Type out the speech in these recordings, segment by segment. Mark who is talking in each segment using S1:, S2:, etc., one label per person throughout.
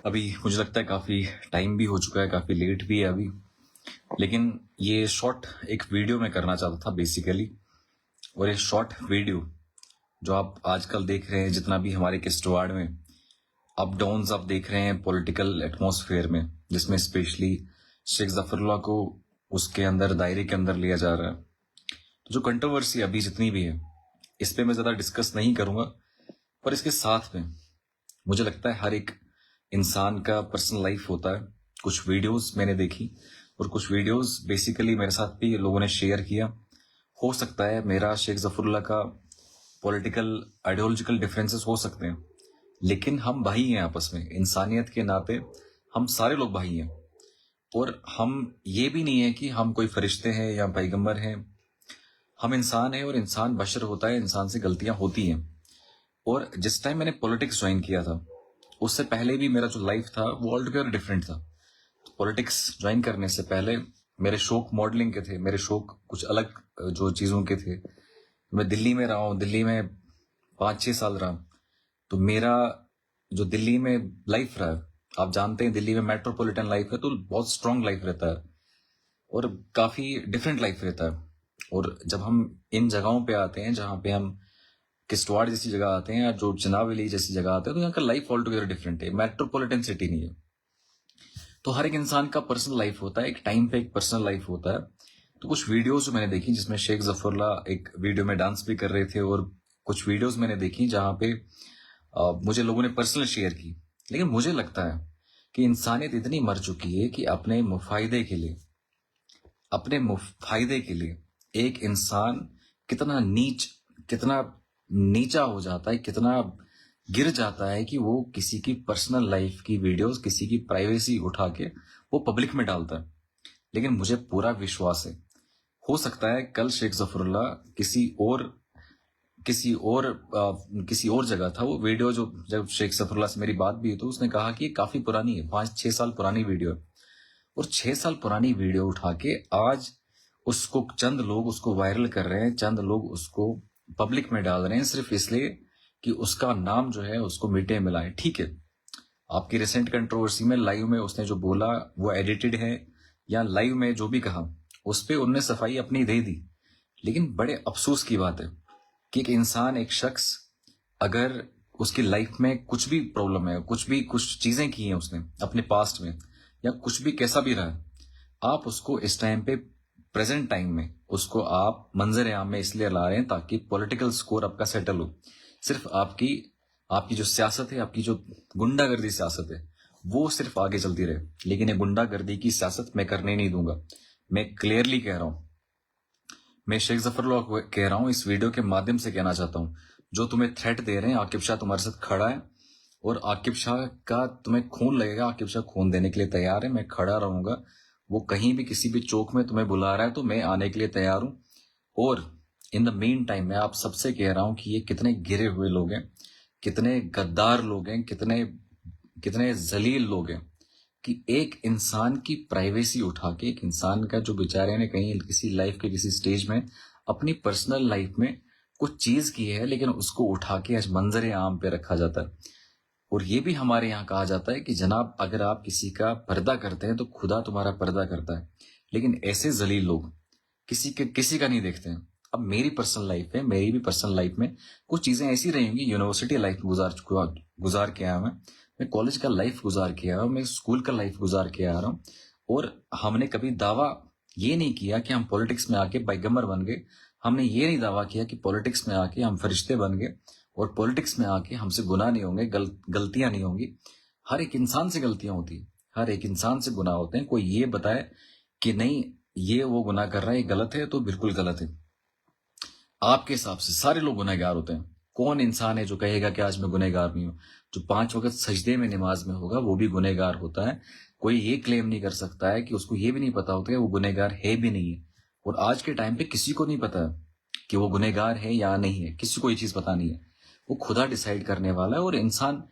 S1: अभी मुझे लगता है काफ़ी टाइम भी हो चुका है, काफ़ी लेट भी है अभी। लेकिन ये शॉर्ट एक वीडियो मैं करना चाहता था बेसिकली। और ये शॉर्ट वीडियो जो आप आजकल देख रहे हैं, जितना भी हमारे किश्तवाड़ में अप डाउन्स आप देख रहे हैं पॉलिटिकल एटमॉस्फेयर में, जिसमें स्पेशली शेख जफरुल्लाह को उसके अंदर दायरे के अंदर लिया जा रहा है। तो जो कंट्रोवर्सी अभी जितनी भी है, इस पे मैं ज़्यादा डिस्कस नहीं करूंगा। पर इसके साथ में मुझे लगता है हर एक इंसान का पर्सनल लाइफ होता है। कुछ वीडियोस मैंने देखी और कुछ वीडियोस बेसिकली मेरे साथ भी लोगों ने शेयर किया। हो सकता है मेरा शेख जफरुल्लाह का पॉलिटिकल आइडियोलॉजिकल डिफरेंसेस हो सकते हैं, लेकिन हम भाई हैं आपस में। इंसानियत के नाते हम सारे लोग भाई हैं। और हम ये भी नहीं है कि हम कोई फरिश्ते हैं या पैगंबर हैं। हम इंसान हैं और इंसान बशर होता है, इंसान से गलतियां होती हैं। और जिस टाइम मैंने पॉलिटिक्स ज्वाइन किया था, उससे पहले भी मेरा जो लाइफ था वो ऑल टुगेदर डिफरेंट था। पॉलिटिक्स ज्वाइन करने से पहले मेरे शौक मॉडलिंग के थे, मेरे शौक कुछ अलग जो चीज़ों के थे। मैं दिल्ली में रहा हूँ, दिल्ली में 5-6 साल रहा। तो मेरा जो दिल्ली में लाइफ रहा है, आप जानते हैं दिल्ली में मेट्रोपॉलिटन लाइफ है तो बहुत स्ट्रांग लाइफ रहता है और काफ़ी डिफरेंट लाइफ रहता है। और जब हम इन जगहों पे आते हैं जहाँ पे हम किश्तवाड़ जैसी जगह आते हैं या जो चिनाब वैली जैसी जगह आते हैं, तो यहाँ का लाइफ ऑल टुगेदर डिफरेंट है। मेट्रोपॉलिटन सिटी नहीं है। तो हर एक इंसान का पर्सनल लाइफ होता है, एक टाइम पे एक पर्सनल लाइफ होता है। तो कुछ वीडियोस जो मैंने देखी जिसमें शेख जफरुल्लाह एक वीडियो में डांस भी कर रहे थे, और कुछ वीडियोस मैंने देखी जहां पे मुझे लोगों ने पर्सनल शेयर की। लेकिन मुझे लगता है कि इंसानियत इतनी मर चुकी है कि अपने मुफायदे के लिए, अपने फायदे के लिए एक इंसान कितना नीचा हो जाता है, कितना गिर जाता है कि वो किसी की पर्सनल लाइफ की वीडियोस, किसी की प्राइवेसी उठा के वो पब्लिक में डालता है। लेकिन मुझे पूरा विश्वास है, हो सकता है कल शेख जफरुल्लाह किसी और जगह था वो वीडियो। जो जब शेख जफरुल्लाह से मेरी बात भी हुई तो उसने कहा कि ये काफी पुरानी है, 5-6 साल पुरानी वीडियो है। और 6 साल पुरानी वीडियो उठा के आज उसको चंद लोग उसको वायरल कर रहे हैं, चंद लोग उसको पब्लिक में डाल रहे हैं सिर्फ इसलिए कि उसका नाम जो है उसको मीडिया में लाए। ठीक है, आपकी रिसेंट कंट्रोवर्सी में लाइव में उसने जो बोला वो एडिटेड है, या लाइव में जो भी कहा उस पर उनने सफाई अपनी दे दी। लेकिन बड़े अफसोस की बात है कि एक इंसान, एक शख्स, अगर उसकी लाइफ में कुछ भी प्रॉब्लम है, कुछ चीजें की हैं उसने अपने पास्ट में, या कुछ भी कैसा भी रहा है, आप उसको इस टाइम पे प्रेजेंट टाइम में उसको आप मंजर आम में इसलिए ला रहे हैं ताकि पॉलिटिकल स्कोर आपका सेटल हो। सिर्फ आपकी आपकी जो सियासत है, आपकी जो गुंडागर्दी सियासत है, वो सिर्फ आगे चलती रहे। लेकिन ये गुंडागर्दी की सियासत मैं करने नहीं दूंगा। मैं क्लियरली कह रहा हूं, मैं शेख जफरुल्लाह को कह रहा हूं, इस वीडियो के माध्यम से कहना चाहता हूं, जो तुम्हें थ्रेट दे रहे हैं, आकिब शाह तुम्हारे साथ खड़ा है और आकिब शाह का तुम्हें खून लगेगा, आकिब शाह खून देने के लिए तैयार है, मैं खड़ा रहूंगा। वो कहीं भी किसी भी चौक में तुम्हें बुला रहा है तो मैं आने के लिए तैयार हूं। और इन द मेन टाइम मैं आप सबसे कह रहा हूं कि ये कितने गिरे हुए लोग हैं, कितने गद्दार लोग हैं, कितने कितने जलील लोग हैं कि एक इंसान की प्राइवेसी उठा के, एक इंसान का जो बेचारे ने कहीं किसी लाइफ के किसी स्टेज में अपनी पर्सनल लाइफ में कुछ चीज की है, लेकिन उसको उठा के आज मंजर आम पे रखा जाता है। और ये भी हमारे यहाँ कहा जाता है कि जनाब अगर आप किसी का पर्दा करते हैं तो खुदा तुम्हारा पर्दा करता है। लेकिन ऐसे जलील लोग किसी का नहीं देखते हैं। अब मेरी पर्सनल लाइफ है, मेरी भी पर्सनल लाइफ में कुछ चीजें ऐसी रहेंगी। यूनिवर्सिटी लाइफ गुजार के आया मैं कॉलेज का लाइफ गुजार के आया हूं, मैं स्कूल का लाइफ गुजार के आ रहा हूं। और हमने कभी दावा ये नहीं किया कि हम पॉलिटिक्स में आके पैगंबर बन गए। हमने ये नहीं दावा किया कि पॉलिटिक्स में आके हम फरिश्ते बन गए और पॉलिटिक्स में आके हमसे गुनाह नहीं होंगे, गलतियां नहीं होंगी। हर एक इंसान से गलतियां होती है, हर एक इंसान से गुनाह होते हैं। कोई ये बताए कि नहीं ये वो गुनाह कर रहा है, ये गलत है, तो बिल्कुल गलत है। आपके हिसाब से सारे लोग गुनहगार होते हैं। कौन इंसान है जो कहेगा कि आज मैं गुनहगार नहीं हूं? जो 5 वक्त सजदे में नमाज में होगा वो भी गुनहगार होता है। कोई ये क्लेम नहीं कर सकता है कि उसको ये भी नहीं पता होता है वो गुनहगार है भी नहीं है। और आज के टाइम पे किसी को नहीं पता कि वो गुनहगार है या नहीं है, किसी को ये चीज पता नहीं है। वो खुदा डिसाइड करने वाला है। और इंसान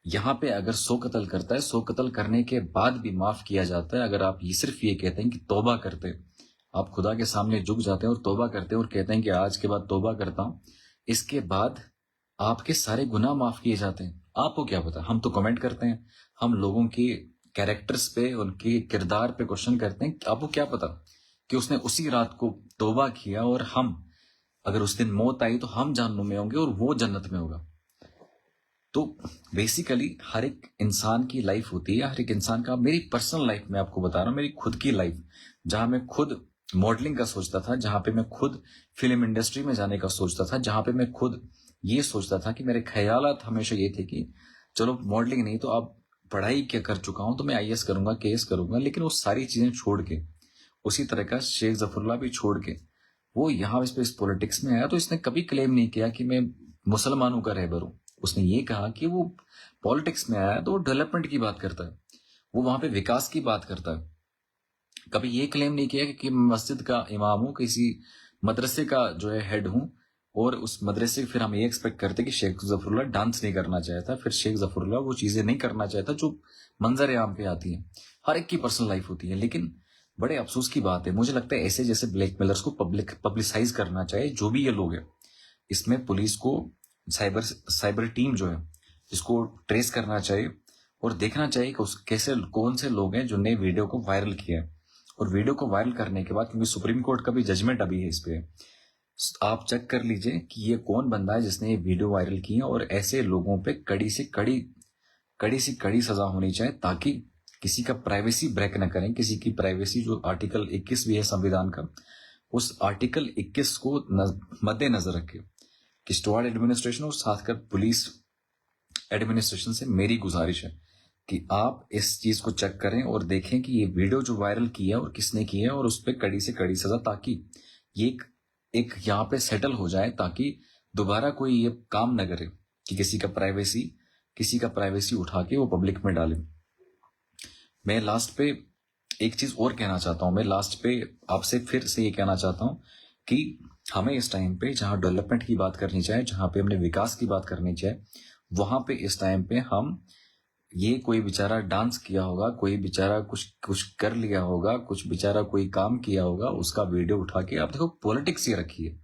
S1: यहाँ पे अगर 100 कत्ल करता है, 100 कत्ल करने के बाद भी माफ किया जाता है। अगर आप ये सिर्फ ये कहते हैं कि तौबा करते हैं, आप खुदा के सामने झुक जाते हैं और तौबा करते हैं और कहते हैं कि आज के बाद तौबा करता हूं, इसके बाद आपके सारे गुनाह माफ किए जाते हैं। आपको क्या पता? हम तो कमेंट करते हैं, हम लोगों के कैरेक्टर्स पे, उनके किरदार पे क्वेश्चन करते हैं। आपको क्या पता कि उसने उसी रात को तौबा किया, और हम, अगर उस दिन मौत आई तो हम जहन्नुम में होंगे और वो जन्नत में होगा। तो बेसिकली हर एक इंसान की लाइफ होती है, हर एक इंसान का। मेरी पर्सनल लाइफ में आपको बता रहा हूँ, मेरी खुद की लाइफ, जहां मैं खुद मॉडलिंग का सोचता था, जहां पे मैं खुद फिल्म इंडस्ट्री में जाने का सोचता था, जहां पे मैं खुद ये सोचता था कि मेरे ख्यालात हमेशा ये थे कि चलो मॉडलिंग नहीं तो अब पढ़ाई क्या कर चुका हूं तो मैं आईएएस करूंगा, केएस करूंगा। लेकिन वो सारी चीजें छोड़ के, उसी तरह का शेख जफरुल्लाह भी छोड़ के वो यहाँ इस पॉलिटिक्स में आया। तो इसने कभी क्लेम नहीं किया कि मैं मुसलमानों का रहबर हूं। उसने ये कहा कि वो पॉलिटिक्स में आया तो वो डेवलपमेंट की बात करता है, वो वहां पे विकास की बात करता है। कभी ये क्लेम नहीं किया कि मैं मस्जिद का इमाम हूं, किसी मदरसे का जो है हेड हूं, और उस मदरसे फिर हम ये एक्सपेक्ट करते कि शेख जफरुल्लाह डांस नहीं करना चाहता, फिर शेख जफरुल्लाह वो चीजें नहीं करना चाहता जो मंजर आम पे आती हैं। हर एक की पर्सनल लाइफ होती है। लेकिन बड़े अफसोस की बात है, मुझे लगता है ऐसे जैसे ब्लैकमेलर्स को पब्लिसाइज करना चाहिए, जो भी ये लोग हैं। इसमें पुलिस को साइबर टीम जो है इसको ट्रेस करना चाहिए और देखना चाहिए कि कैसे कौन से लोग हैं जिन्होंने वीडियो को वायरल किया है। और वीडियो को वायरल करने के बाद, क्योंकि सुप्रीम कोर्ट का भी जजमेंट अभी है इस पे, आप चेक कर लीजिए कि ये कौन बंदा है जिसने ये वीडियो वायरल की है। और ऐसे लोगों पे कड़ी से कड़ी सजा होनी चाहिए, ताकि किसी का प्राइवेसी ब्रेक न करें, किसी की प्राइवेसी, जो आर्टिकल 21 भी है संविधान का, उस आर्टिकल 21 को मद्देनजर रखे। किश्तवाड़ एडमिनिस्ट्रेशन और साथ पुलिस एडमिनिस्ट्रेशन से मेरी गुजारिश है कि आप इस चीज को चेक करें और देखें कि ये वीडियो जो वायरल किया और किसने किया है, और उस पर कड़ी से कड़ी सजा, ताकि ये एक यहाँ पे सेटल हो जाए, ताकि दोबारा कोई ये काम न करे कि किसी का प्राइवेसी उठा के वो पब्लिक में डाले। मैं लास्ट पे एक चीज और कहना चाहता हूं, मैं लास्ट पे आपसे फिर से ये कहना चाहता हूं कि हमें इस टाइम पे जहां डेवलपमेंट की बात करनी चाहिए, जहां पे हमने विकास की बात करनी चाहिए, वहां पे इस टाइम पे हम ये कोई बेचारा डांस किया होगा, कोई बेचारा कुछ कर लिया होगा, कुछ बेचारा कोई काम किया होगा, उसका वीडियो उठा के आप देखो पॉलिटिक्स ये रखी है।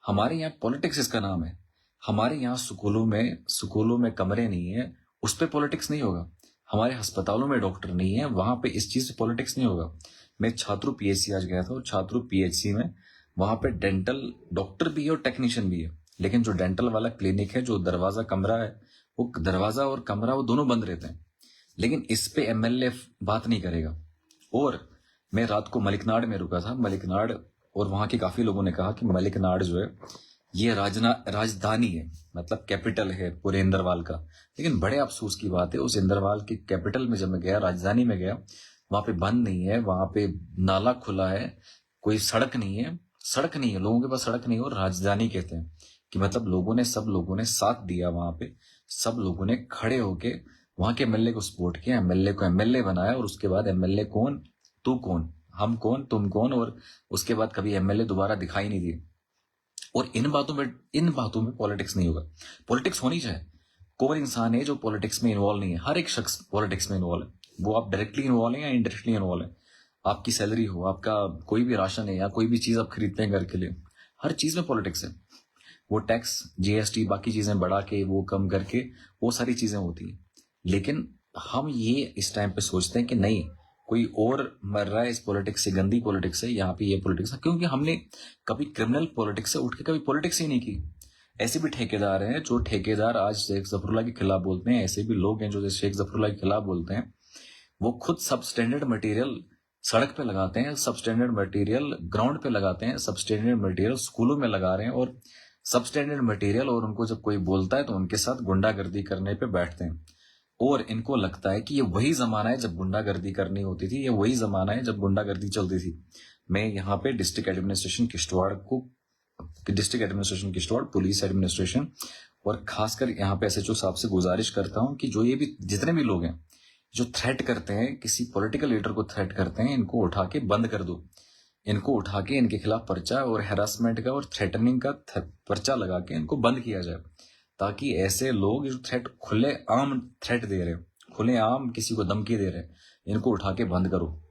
S1: हमारे यहाँ पॉलिटिक्स इसका नाम है। हमारे यहाँ स्कूलों में कमरे नहीं है, उस पर पॉलिटिक्स नहीं होगा। हमारे अस्पतालों में डॉक्टर नहीं है, वहां पे इस चीज से पॉलिटिक्स नहीं होगा। मैं छात्रू पीएचसी आज गया था, और छात्रू पीएचसी में वहां पे डेंटल डॉक्टर भी है और टेक्नीशियन भी है। लेकिन जो डेंटल वाला क्लिनिक है, जो दरवाजा कमरा है, वो दरवाजा और कमरा वो दोनों बंद रहते हैं। लेकिन इस पे एमएलए बात नहीं करेगा। और मैं रात को मलिकनाड़ में रुका था, मलिकनाड़, और वहां के काफी लोगों ने कहा कि मलिकनाड़ जो है ये राजधानी है, मतलब कैपिटल है पूरे इंदरवाल का। लेकिन बड़े अफसोस की बात है, उस इंदरवाल की कैपिटल में जब मैं गया, राजधानी में गया, वहां पे बंद नहीं है, वहां पे नाला खुला है, कोई सड़क नहीं है, लोगों के पास सड़क नहीं है। और राजधानी कहते हैं कि मतलब सब लोगों ने साथ दिया, वहां पे सब लोगों ने खड़े होके वहां के एमएलए को सपोर्ट किया, एमएलए को एमएलए बनाया। और उसके बाद एमएलए कौन, तू कौन, हम कौन, तुम कौन, और उसके बाद कभी एमएलए दोबारा दिखाई नहीं दिए। और इन बातों में पॉलिटिक्स नहीं होगा। पॉलिटिक्स होनी चाहिए। कौन इंसान है जो पॉलिटिक्स में इन्वॉल्व नहीं है? हर एक शख्स पॉलिटिक्स में इन्वॉल्व है, वो आप डायरेक्टली इन्वॉल्व है या इनडायरेक्टली इन्वॉल्व है। आपकी सैलरी हो, आपका कोई भी राशन है, या कोई भी चीज आप खरीदते हैं घर के लिए, हर चीज में पॉलिटिक्स है। वो टैक्स, जीएसटी, बाकी चीजें बढ़ा के, वो कम करके, वो सारी चीजें होती हैं। लेकिन हम ये इस टाइम पे सोचते हैं कि नहीं, कोई और मर रहा है इस पॉलिटिक्स से, गंदी पॉलिटिक्स है, यहाँ पे ये पॉलिटिक्स है, क्योंकि हमने कभी क्रिमिनल पॉलिटिक्स से उठ के कभी पॉलिटिक्स ही नहीं की। ऐसे भी ठेकेदार हैं जो ठेकेदार आज शेख जफरुल्लाह के खिलाफ बोलते हैं, ऐसे भी लोग हैं जो शेख जफरुल्लाह के खिलाफ बोलते हैं। वो खुद सब स्टैंडर्ड मटेरियल सड़क पे लगाते हैं, सब स्टैंडर्ड मटेरियल ग्राउंड पे लगाते हैं, सब स्टैंडर्ड मटेरियल स्कूलों में लगा रहे हैं, और सब स्टैंडर्ड मटेरियल, और उनको जब कोई बोलता है तो उनके साथ गुंडागर्दी करने पे बैठते हैं। और इनको लगता है कि ये वही जमाना है जब गुंडागर्दी करनी होती थी, ये वही जमाना है जब गुंडागर्दी चलती थी। मैं यहाँ पे district administration Kishtwar, police administration, और खासकर यहाँ पे एसएचओ साहब से गुजारिश करता हूँ कि जो ये भी जितने भी लोग हैं जो थ्रेट करते हैं, किसी पॉलिटिकल लीडर को थ्रेट करते हैं, इनको उठा के बंद कर दो। इनको उठा के इनके खिलाफ पर्चा और हैरासमेंट का और थ्रेटनिंग का पर्चा लगा के इनको बंद किया जाए, ताकि ऐसे लोग जो खुले आम थ्रेट दे रहे हैं, खुले आम किसी को धमकी दे रहे हैं, इनको उठा के बंद करो।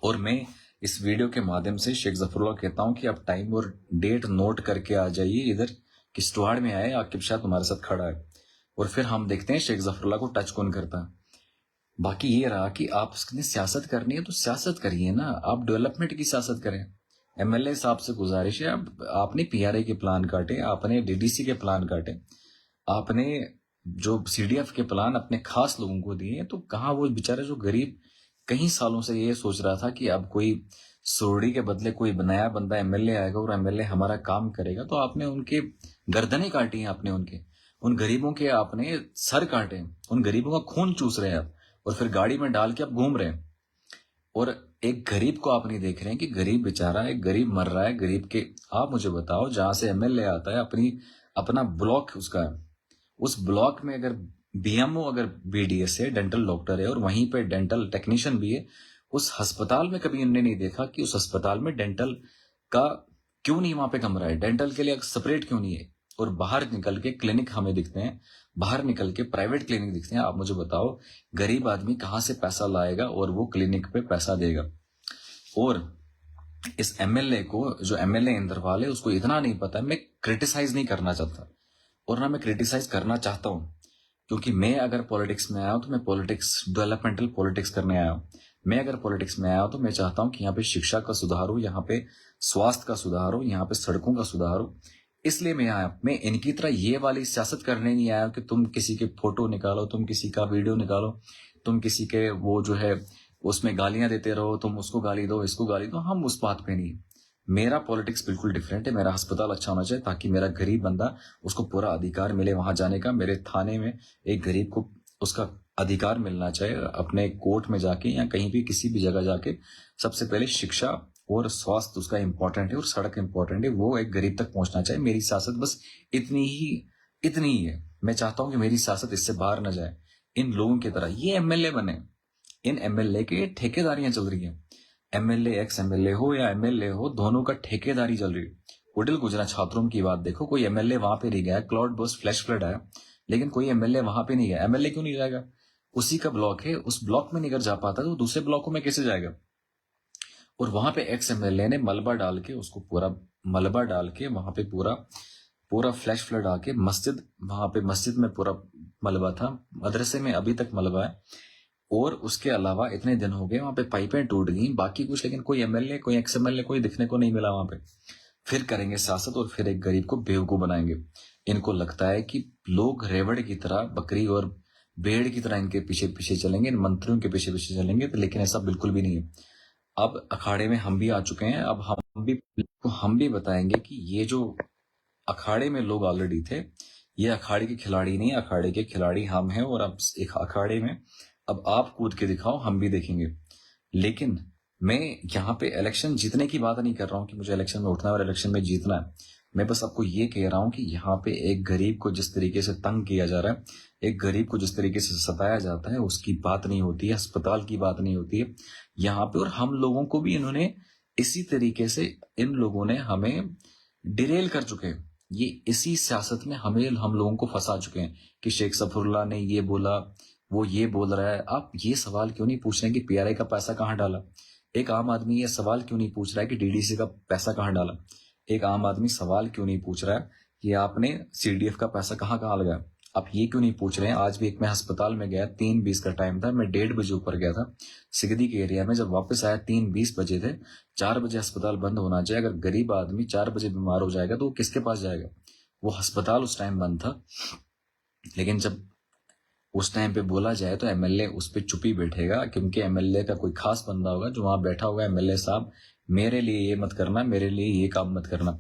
S1: और मैं इस वीडियो के माध्यम से शेख जफरुल्लाह कहता हूं कि आप टाइम और डेट नोट करके आ जाइए, इधर किश्तवाड़ में आए, आकिब शाह तुम्हारे साथ खड़ा है। और फिर हम देखते हैं शेख जफरुल्लाह को टच कौन करता है। बाकी ये रहा कि आप उसने सियासत करनी है तो सियासत करिए ना, आप डेवलपमेंट की सियासत करें। एमएलए साहब से गुजारिश है, आपने पीआरए के प्लान काटे, आपने डीडीसी के प्लान काटे, आपने जो सीडीएफ के प्लान अपने खास लोगों को दिए, तो कहाँ वो बेचारे जो गरीब कई सालों से ये सोच रहा था कि अब कोई सोरडी के बदले कोई नया बंदा एमएलए आएगा और एमएलए हमारा काम करेगा, तो आपने उनके गर्दनें काटी हैं, आपने उन गरीबों के आपने सर काटे, उन गरीबों का खून चूस रहे हैं आप, और फिर गाड़ी में डाल के आप घूम रहे हैं। और एक गरीब को आप नहीं देख रहे हैं कि गरीब बेचारा, एक गरीब मर रहा है, गरीब के आप मुझे बताओ, जहां से एमएलए आता है अपना ब्लॉक उसका है, उस ब्लॉक में अगर बीएमओ अगर बीडीएस है, डेंटल डॉक्टर है, और वहीं पे डेंटल टेक्नीशियन भी है, उस अस्पताल में कभी उन्होंने नहीं देखा कि उस अस्पताल में डेंटल का क्यों नहीं वहां पे कमरा है, डेंटल के लिए सेपरेट क्यों नहीं है। और बाहर निकल के क्लिनिक हमें दिखते हैं, बाहर निकल के प्राइवेट क्लिनिक दिखते हैं। आप मुझे बताओ गरीब आदमी कहां से पैसा लाएगा और वो क्लिनिक पे पैसा देगा। और इस एमएलए को, जो एमएलए इंद्रपाल है, उसको इतना नहीं पता है। मैं क्रिटिसाइज नहीं करना चाहता और ना मैं क्रिटिसाइज करना चाहता हूं, क्योंकि मैं अगर पॉलिटिक्स में आया हूं तो मैं पॉलिटिक्स, डेवलपमेंटल पॉलिटिक्स करने आया हूं। मैं अगर पॉलिटिक्स में आया हूं तो मैं चाहता हूं कि यहाँ पे शिक्षा का सुधार हो, यहाँ पे स्वास्थ्य का सुधार हो, यहाँ पे सड़कों का सुधार हो। इसलिए मैं आया। मैं इनकी तरह ये वाली सियासत करने नहीं आया कि तुम किसी के फोटो निकालो, तुम किसी का वीडियो निकालो, तुम किसी के वो जो है उसमें गालियां देते रहो, तुम उसको गाली दो, इसको गाली दो। हम उस बात पे नहीं। मेरा पॉलिटिक्स बिल्कुल डिफरेंट है। मेरा अस्पताल अच्छा होना चाहिए ताकि मेरा गरीब बंदा, उसको पूरा अधिकार मिले वहां जाने का। मेरे थाने में एक गरीब को उसका अधिकार मिलना चाहिए, अपने कोर्ट में जाके या कहीं भी किसी भी जगह जाके। सबसे पहले शिक्षा और स्वास्थ्य उसका इंपॉर्टेंट है, और सड़क इंपॉर्टेंट है, वो एक गरीब तक पहुंचना चाहिए। मेरी सियासत बस इतनी ही है। मैं चाहता हूं कि मेरी सियासत इससे बाहर न जाए। इन लोगों की तरह ये एमएलए बने, इन एमएलए के ठेकेदारियां चल रही है। एमएलए, एक्स एमएलए हो या एमएलए हो, दोनों का ठेकेदारी चल रही है। कुटिल गुजरा छात्रों की बात देखो, कोई एमएलए वहां पे नहीं गया, क्लाउड बर्स्ट फ्लैश फ्लड आया, लेकिन कोई एमएलए वहां पे नहीं गया। एमएलए क्यों नहीं जाएगा? उसी का ब्लॉक है, उस ब्लॉक में नहीं कर जा पाता तो दूसरे ब्लॉकों में कैसे जाएगा? और वहां पे एक्स एमएलए ने मलबा डाल के, उसको पूरा मलबा डाल के वहां पे पूरा पूरा फ्लैश फ्लड आके मस्जिद, वहां पे मस्जिद में पूरा मलबा था, मदरसे में अभी तक मलबा है, और उसके अलावा इतने दिन हो गए वहां पे पाइपें टूट गई, बाकी कुछ, लेकिन कोई एमएलए, कोई एक्स एमएलए कोई दिखने को नहीं मिला वहां पे। फिर करेंगे सियासत और फिर एक गरीब को बेवकूफ बनाएंगे। इनको लगता है कि लोग रेवड़ की तरह, बकरी और भेड़ की तरह इनके पीछे पीछे चलेंगे, इन मंत्रियों के पीछे पीछे चलेंगे, तो लेकिन ऐसा बिल्कुल भी नहीं है। अब अखाड़े में हम भी आ चुके हैं। अब हम भी बताएंगे कि ये जो अखाड़े में लोग ऑलरेडी थे, ये अखाड़े के खिलाड़ी नहीं, अखाड़े के खिलाड़ी हम हैं। और अब एक अखाड़े में अब आप कूद के दिखाओ, हम भी देखेंगे। लेकिन मैं यहाँ पे इलेक्शन जीतने की बात नहीं कर रहा हूँ कि मुझे इलेक्शन में उठना है और इलेक्शन में जीतना है। मैं बस आपको ये कह रहा हूँ कि यहाँ पे एक गरीब को जिस तरीके से तंग किया जा रहा है, एक गरीब को जिस तरीके से सताया जाता है, उसकी बात नहीं होती है, अस्पताल की बात नहीं होती है यहाँ पे। और हम लोगों को भी इन्होंने इसी तरीके से, इन लोगों ने हमें डिरेल कर चुके हैं। ये इसी सियासत में हमें, हम लोगों को फंसा चुके हैं कि शेख सफरुल्लाह ने ये बोला, वो ये बोल रहा है। आप ये सवाल क्यों नहीं पूछ रहे कि पीआरआई का पैसा कहाँ डाला? एक आम आदमी ये सवाल क्यों नहीं पूछ रहा है कि डीडीसी का पैसा कहाँ डाला? एक आम आदमी सवाल क्यों नहीं पूछ रहा है कि आपने सीडीएफ का पैसा कहाँ कहाँ लगाया? आप ये क्यों नहीं पूछ रहे हैं? आज भी एक मैं अस्पताल में गया, 3:20 का टाइम था, मैं 1:30 ऊपर गया था सिगदी के एरिया में। जब वापस आया 3:20 बजे थे। 4 बजे अस्पताल बंद होना चाहिए। अगर गरीब आदमी 4 बजे बीमार हो जाएगा तो वो किसके पास जाएगा? वो अस्पताल उस टाइम बंद था। लेकिन जब उस टाइम पे बोला जाए तो एमएलए उस पर चुप ही बैठेगा, क्योंकि एमएलए का कोई खास बंदा होगा जो वहां बैठा होगा, एमएलए साहब मेरे लिए ये मत करना, मेरे लिए ये काम मत करना।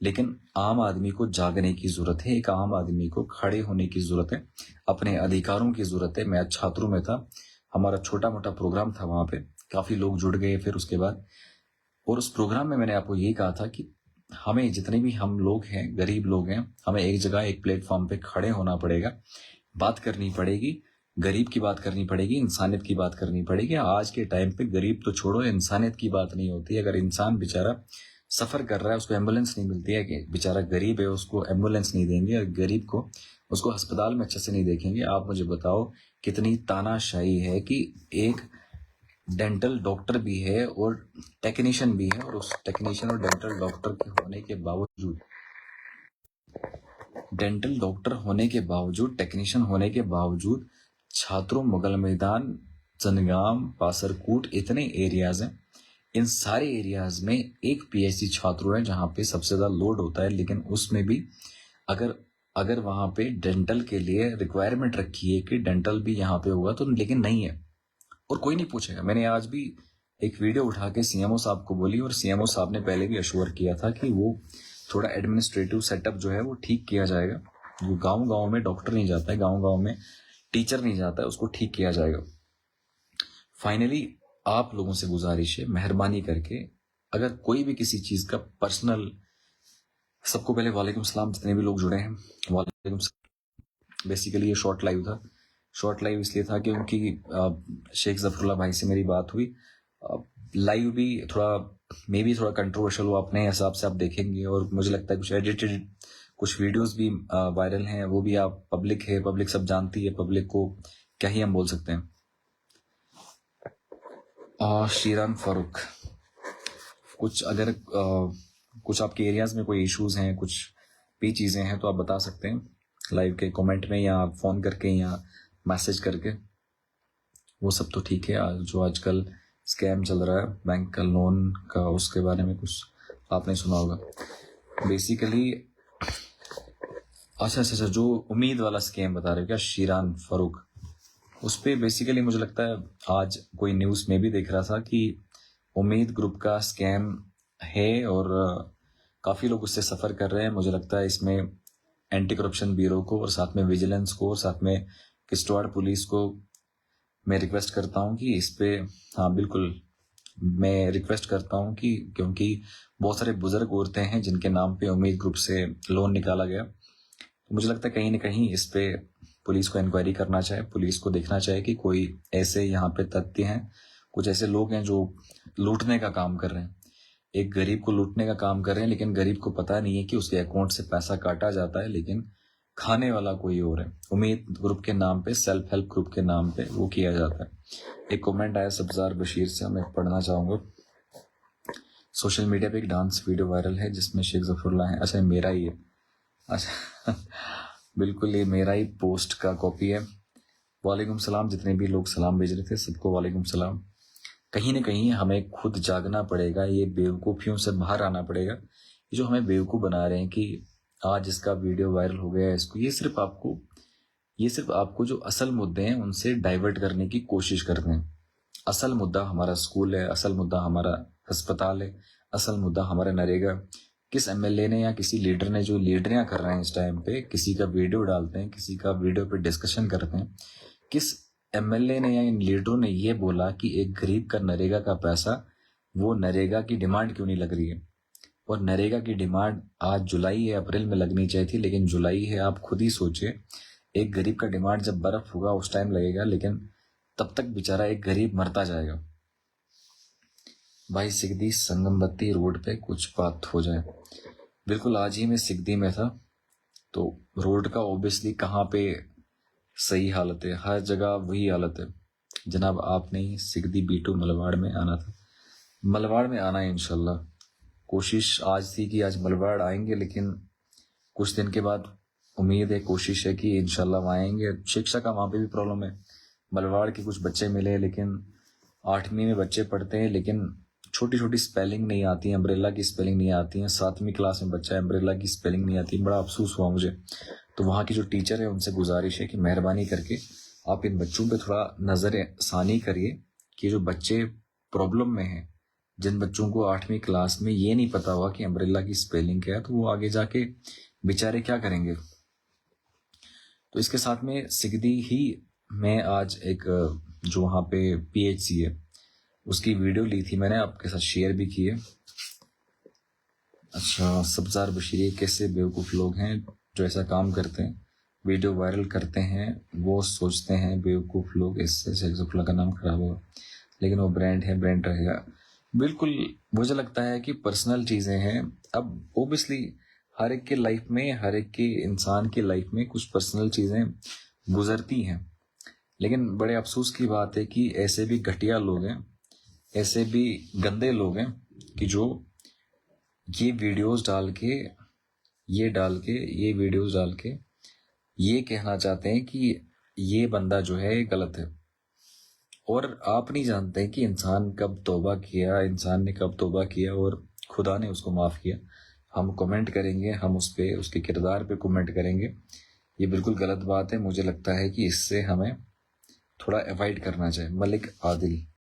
S1: लेकिन आम आदमी को जागने की जरूरत है, एक आम आदमी को खड़े होने की जरूरत है, अपने अधिकारों की जरूरत है। मैं छात्रों में था, हमारा छोटा मोटा प्रोग्राम था, वहां पे काफी लोग जुड़ गए फिर उसके बाद। और उस प्रोग्राम में मैंने आपको ये कहा था कि हमें, जितने भी हम लोग हैं, गरीब लोग हैं, हमें एक जगह, एक प्लेटफॉर्म पे खड़े होना पड़ेगा, बात करनी पड़ेगी, गरीब की बात करनी पड़ेगी, इंसानियत की बात करनी पड़ेगी। आज के टाइम पे गरीब तो छोड़ो, इंसानियत की बात नहीं होती। अगर इंसान बेचारा सफर कर रहा है, उसको एम्बुलेंस नहीं मिलती है, कि बेचारा गरीब है उसको एम्बुलेंस नहीं देंगे, और गरीब को उसको अस्पताल में अच्छे से नहीं देखेंगे। आप मुझे बताओ कितनी तानाशाही है कि एक डेंटल डॉक्टर भी है और टेक्नीशियन भी है, और उस टेक्नीशियन और डेंटल डॉक्टर के होने के बावजूद डेंटल डॉक्टर होने के बावजूद, टेक्नीशियन होने के बावजूद छात्रों मुगल मैदान, जनगाम, पासरकूट, इतने एरियाज हैं, इन सारे एरियाज में एक पीएचडी छात्र है जहाँ पे सबसे ज्यादा लोड होता है, लेकिन उसमें भी अगर अगर वहां पे डेंटल के लिए रिक्वायरमेंट रखी है कि डेंटल भी यहाँ पे होगा, तो लेकिन नहीं है और कोई नहीं पूछेगा। मैंने आज भी एक वीडियो उठा के सीएमओ साहब को बोली और सीएमओ साहब ने पहले भी अश्योर किया था कि वो थोड़ा एडमिनिस्ट्रेटिव सेटअप जो है वो ठीक किया जाएगा। वो गांव में डॉक्टर नहीं जाता है, गांव में टीचर नहीं जाता है, उसको ठीक किया जाएगा। फाइनली आप लोगों से गुजारिश है, मेहरबानी करके अगर कोई भी किसी चीज का पर्सनल, सबको पहले वालेकुम सलाम, जितने भी लोग जुड़े हैं वालेकुम सलाम। बेसिकली ये शॉर्ट लाइव था। शॉर्ट लाइव इसलिए था क्योंकि शेख जफरुल्लाह भाई से मेरी बात हुई। लाइव भी थोड़ा मे बी थोड़ा कंट्रोवर्शियल हो, अपने हिसाब से आप देखेंगे, और मुझे लगता है कुछ एडिटेड कुछ वीडियोस भी वायरल हैं, वो भी आप पब्लिक है, पब्लिक सब जानती है, पब्लिक को क्या ही हम बोल सकते हैं। शीरान फारूक, कुछ अगर कुछ आपके एरियाज में कोई इश्यूज हैं, कुछ भी चीजें हैं, तो आप बता सकते हैं लाइव के कमेंट में या फोन करके या मैसेज करके। वो सब तो ठीक है। जो आजकल स्कैम चल रहा है बैंक का, लोन का, उसके बारे में कुछ आपने सुना होगा। बेसिकली अच्छा, जो उम्मीद वाला स्कैम बता रहे हो क्या शीरान फारूक, उस पर बेसिकली मुझे लगता है आज कोई न्यूज में भी देख रहा था कि उम्मीद ग्रुप का स्कैम है और काफी लोग उससे सफर कर रहे हैं। मुझे लगता है इसमें एंटी करप्शन ब्यूरो को और साथ में विजिलेंस को और साथ में किश्तवाड़ पुलिस को मैं रिक्वेस्ट करता हूं कि इस पे, हाँ बिल्कुल मैं रिक्वेस्ट करता हूं कि, क्योंकि बहुत सारे बुजुर्ग औरतें हैं जिनके नाम पे उम्मीद ग्रुप से लोन निकाला गया, तो मुझे लगता है कहीं ना कहीं इस पे पुलिस को इंक्वायरी करना चाहिए। पुलिस को देखना चाहिए कि कोई ऐसे यहाँ पे तथ्य हैं, कुछ ऐसे लोग हैं जो लूटने का काम कर रहे हैं, एक गरीब को लूटने का काम कर रहे हैं, लेकिन गरीब को पता नहीं है कि उसके अकाउंट से पैसा काटा जाता है, लेकिन खाने वाला कोई और है। उम्मीद ग्रुप के नाम पे, सेल्फ हेल्प ग्रुप के नाम पे वो किया जाता है। एक कमेंट आया सब्जार बशीर से, मैं पढ़ना चाहूंगा। सोशल मीडिया पे एक डांस वीडियो वायरल है जिसमें शेख जफरुल्लाह है। अच्छा मेरा ही है, अच्छा बिल्कुल ये मेरा ही पोस्ट का कॉपी है। वालेकुम सलाम, जितने भी लोग सलाम भेज रहे थे सबको वालेकुम सलाम। कहीं ना कहीं हमें खुद जागना पड़ेगा, ये बेवकूफियों से बाहर आना पड़ेगा। ये जो हमें बेवकूफ बना रहे हैं कि आज इसका वीडियो वायरल हो गया है, इसको, ये सिर्फ आपको जो असल मुद्दे हैं उनसे डाइवर्ट करने की कोशिश करते हैं। असल मुद्दा हमारा स्कूल है, असल मुद्दा हमारा अस्पताल है, असल मुद्दा हमारा नरेगा। किस एमएलए ने या किसी लीडर ने, जो लीडरियां कर रहे हैं इस टाइम पे, किसी का वीडियो डालते हैं, किसी का वीडियो पे डिस्कशन करते हैं, किस एमएलए ने या इन लीडरों ने ये बोला कि एक गरीब का नरेगा का पैसा, वो नरेगा की डिमांड क्यों नहीं लग रही है? और नरेगा की डिमांड आज जुलाई या अप्रैल में लगनी चाहिए थी, लेकिन जुलाई है। आप खुद ही सोचिए, एक गरीब का डिमांड जब बर्फ होगा उस टाइम लगेगा, लेकिन तब तक बेचारा एक गरीब मरता जाएगा। भाई सिगदी संगमबत्ती रोड पे कुछ बात हो जाए। बिल्कुल, आज ही मैं सिगदी में था, तो रोड का ऑब्वियसली कहाँ पे सही हालत है, हर जगह वही हालत है जनाब। आपने सिगदी B2 मलवाड़ में आना था, मलवाड़ में आना है इंशाल्लाह। कोशिश आज थी कि आज मलवाड़ आएंगे, लेकिन कुछ दिन के बाद उम्मीद है, कोशिश है कि इंशाल्लाह वहाँ आएंगे। शिक्षा का वहाँ पे भी प्रॉब्लम है। मलवाड़ के कुछ बच्चे मिले, लेकिन 8वीं में बच्चे पढ़ते हैं, लेकिन छोटी छोटी स्पेलिंग नहीं आती है, अम्ब्रेला की स्पेलिंग नहीं आती है। 7वीं क्लास में बच्चा है, अम्ब्रेला की स्पेलिंग नहीं आती। बड़ा अफसोस हुआ मुझे। तो वहाँ की जो टीचर है उनसे गुजारिश है कि मेहरबानी करके आप इन बच्चों पे थोड़ा नजर सानी करिए कि जो बच्चे प्रॉब्लम में हैं, जिन बच्चों को 8वीं क्लास में ये नहीं पता हुआ कि अम्ब्रेला की स्पेलिंग क्या है, तो वो आगे जाके बेचारे क्या करेंगे। तो इसके साथ में सिगदी ही मैं आज एक जो वहाँ पे PHC है उसकी वीडियो ली थी, मैंने आपके साथ शेयर भी की है। अच्छा, सब्जार बशीर, कैसे बेवकूफ लोग हैं जो ऐसा काम करते हैं, वीडियो वायरल करते हैं, वो सोचते हैं बेवकूफ लोग, इससे शेख का नाम खराब होगा, लेकिन वो ब्रांड है, ब्रांड रहेगा। बिल्कुल, मुझे लगता है कि पर्सनल चीजें हैं। अब ओबियसली हर एक के लाइफ में, हर एक के इंसान की लाइफ में कुछ पर्सनल चीजें गुजरती हैं, लेकिन बड़े अफसोस की बात है कि ऐसे भी घटिया लोग हैं, ऐसे भी गंदे लोग हैं कि जो ये वीडियोस डाल के ये डाल के, ये वीडियोस डाल के ये कहना चाहते हैं कि ये बंदा जो है गलत है। और आप नहीं जानते कि इंसान कब तौबा किया, इंसान ने कब तौबा किया और खुदा ने उसको माफ़ किया। हम कमेंट करेंगे, हम उस पे, उसके किरदार पे कमेंट करेंगे, ये बिल्कुल गलत बात है। मुझे लगता है कि इससे हमें थोड़ा अवॉइड करना चाहिए। मलिक आदिल।